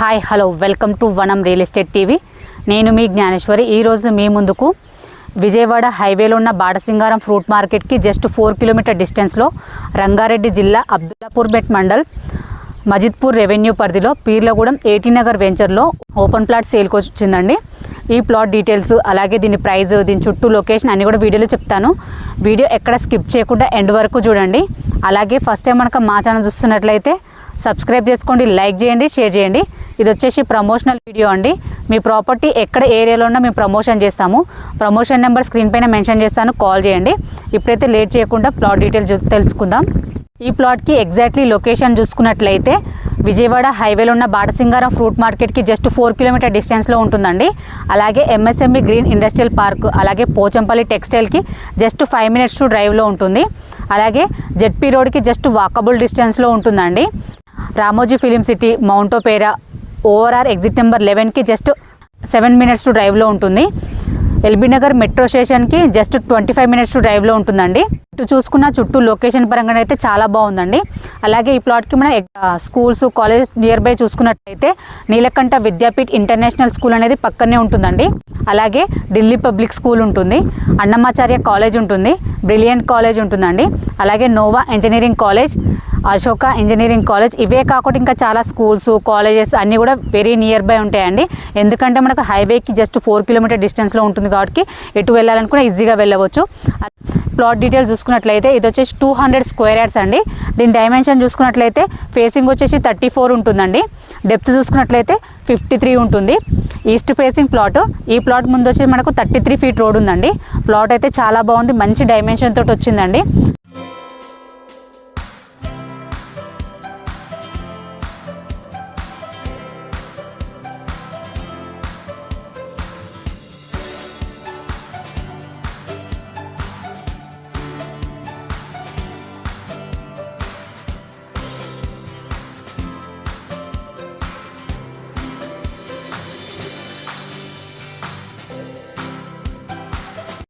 Hi hello welcome to వనం real estate TV. నేను మీ జ్ఞానేశ్వరి. ఈరోజు మీ ముందుకు విజయవాడ హైవేలో ఉన్న బాటసింగారం ఫ్రూట్ మార్కెట్కి జస్ట్ 4 కిలోమీటర్ డిస్టెన్స్లో రంగారెడ్డి జిల్లా అబ్దుల్లాపూర్మెట్ మండల్ మజిద్పూర్ రెవెన్యూ పరిధిలో పీర్లగూడెం 18 నగర్ వెంచర్లో ఓపెన్ ప్లాట్ సేల్కి వచ్చిందండి. ఈ ప్లాట్ డీటెయిల్స్ అలాగే దీని ప్రైస్, దీని చుట్టూ లొకేషన్ అన్నీ కూడా వీడియోలో చెప్తాను. వీడియో ఎక్కడ స్కిప్ చేయకుండా ఎండ్ వరకు చూడండి. అలాగే ఫస్ట్ టైం మనకు మా ఛానల్ చూస్తున్నట్లయితే సబ్స్క్రైబ్ చేసుకోండి, లైక్ చేయండి, షేర్ చేయండి. ఇది వచ్చేసి ప్రమోషనల్ వీడియో అండి. మీ ప్రాపర్టీ ఎక్కడ ఏరియాలో ఉన్నా మేము ప్రమోషన్ చేస్తాము. ప్రమోషన్ నెంబర్ స్క్రీన్ పైన మెన్షన్ చేస్తాను, కాల్ చేయండి. ఇప్పుడైతే లేట్ చేయకుండా ప్లాట్ డీటెయిల్స్ తెలుసుకుందాం. ఈ ప్లాట్కి ఎగ్జాక్ట్లీ లొకేషన్ చూసుకున్నట్లయితే విజయవాడ హైవేలో ఉన్న బాటసింగారం ఫ్రూట్ మార్కెట్కి జస్ట్ 4 కిలోమీటర్ డిస్టెన్స్లో ఉంటుందండి. అలాగే ఎంఎస్ఎంఈ గ్రీన్ ఇండస్ట్రియల్ పార్క్, అలాగే పోచంపల్లి టెక్స్టైల్కి జస్ట్ 5 మినిట్స్ టు డ్రైవ్లో ఉంటుంది. అలాగే జెడ్పీ రోడ్కి జస్ట్ వాకబుల్ డిస్టెన్స్లో ఉంటుందండి. Ramoji film city, mount opera, ORR exit number 11కి జస్ట్ 7 మినిట్స్ టు డ్రైవ్లో ఉంటుంది. ఎల్బీ నగర్ మెట్రో స్టేషన్కి జస్ట్ 25 మినిట్స్ టు డ్రైవ్లో ఉంటుందండి. ఇటు చూసుకున్న చుట్టూ లొకేషన్ పరంగా అయితే చాలా బాగుందండి. అలాగే ఈ ప్లాట్కి మన స్కూల్స్, కాలేజ్ నియర్ బై చూసుకున్నట్లయితే నీలకంఠ విద్యాపీఠ్ ఇంటర్నేషనల్ స్కూల్ అనేది పక్కనే ఉంటుందండి. అలాగే ఢిల్లీ పబ్లిక్ స్కూల్ ఉంటుంది, అన్నమాచార్య కాలేజ్ ఉంటుంది, బ్రిలియంట్ కాలేజ్ ఉంటుందండి. అలాగే Nova engineering college, Ashoka engineering college, ఇవే కాకుండా ఇంకా చాలా స్కూల్స్, కాలేజెస్ అన్నీ కూడా వెరీ నియర్ బై ఉంటాయండి. ఎందుకంటే మనకు హైవేకి జస్ట్ 4 కిలోమీటర్ డిస్టెన్స్లో ఉంటుంది కాబట్టి ఎటు వెళ్ళాలనుకున్నా ఈజీగా వెళ్ళవచ్చు. ప్లాట్ డీటెయిల్స్ చూసుకున్నట్లయితే ఇది వచ్చేసి 200 స్క్వేర్ యార్డ్స్ అండి. దీని డైమెన్షన్ చూసుకున్నట్లయితే ఫేసింగ్ వచ్చేసి 34 ఉంటుందండి. డెప్త్ చూసుకున్నట్లయితే 53 ఉంటుంది. East facing plot. ఈ ప్లాట్ ముందు వచ్చి మనకు 33 ఫీట్ రోడ్ ఉందండి. ప్లాట్ అయితే చాలా బాగుంది, మంచి డైమెన్షన్ తోటి వచ్చిందండి.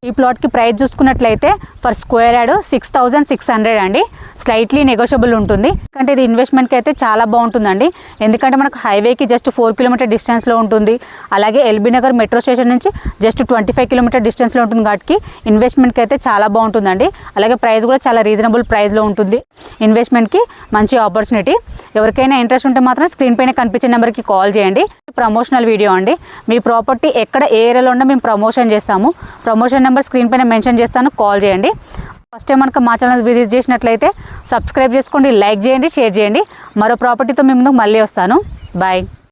ఈ ప్లాట్కి ప్రైస్ చూసుకున్నట్లయితే ఫర్ స్క్వేర్ యార్డ్ 6,600 అండి. స్లైట్లీ నెగోషియబుల్ ఉంటుంది. ఎందుకంటే ఇది ఇన్వెస్ట్మెంట్కి అయితే చాలా బాగుంటుందండి. ఎందుకంటే మనకు హైవేకి జస్ట్ 4 కిలోమీటర్ డిస్టెన్స్లో ఉంటుంది. అలాగే ఎల్బీ నగర్ మెట్రో స్టేషన్ నుంచి జస్ట్ 25 కిలోమీటర్ డిస్టెన్స్లో ఉంటుంది కాబట్టి ఇన్వెస్ట్మెంట్కి అయితే చాలా బాగుంటుందండి. అలాగే ప్రైస్ కూడా చాలా రీజనబుల్ ప్రైస్లో ఉంటుంది. ఇన్వెస్ట్మెంట్కి మంచి ఆపర్చునిటీ. ఎవరికైనా ఇంట్రెస్ట్ ఉంటే మాత్రం స్క్రీన్ పైన కనిపించే నెంబర్కి కాల్ చేయండి. ప్రమోషనల్ వీడియో అండి. మీ ప్రాపర్టీ ఎక్కడ ఏరియాలో ఉన్నా మేము ప్రమోషన్ చేస్తాము. ప్రమోషన్ నెంబర్ స్క్రీన్ పైన మెన్షన్ చేస్తాను, కాల్ చేయండి. ఫస్ట్ టైం మనకు మా ఛానల్ విజిట్ చేసినట్లయితే సబ్స్క్రైబ్ చేసుకోండి, లైక్ చేయండి, షేర్ చేయండి. మరో ప్రాపర్టీతో మీ ముందుకు మళ్ళీ వస్తాను. బాయ్.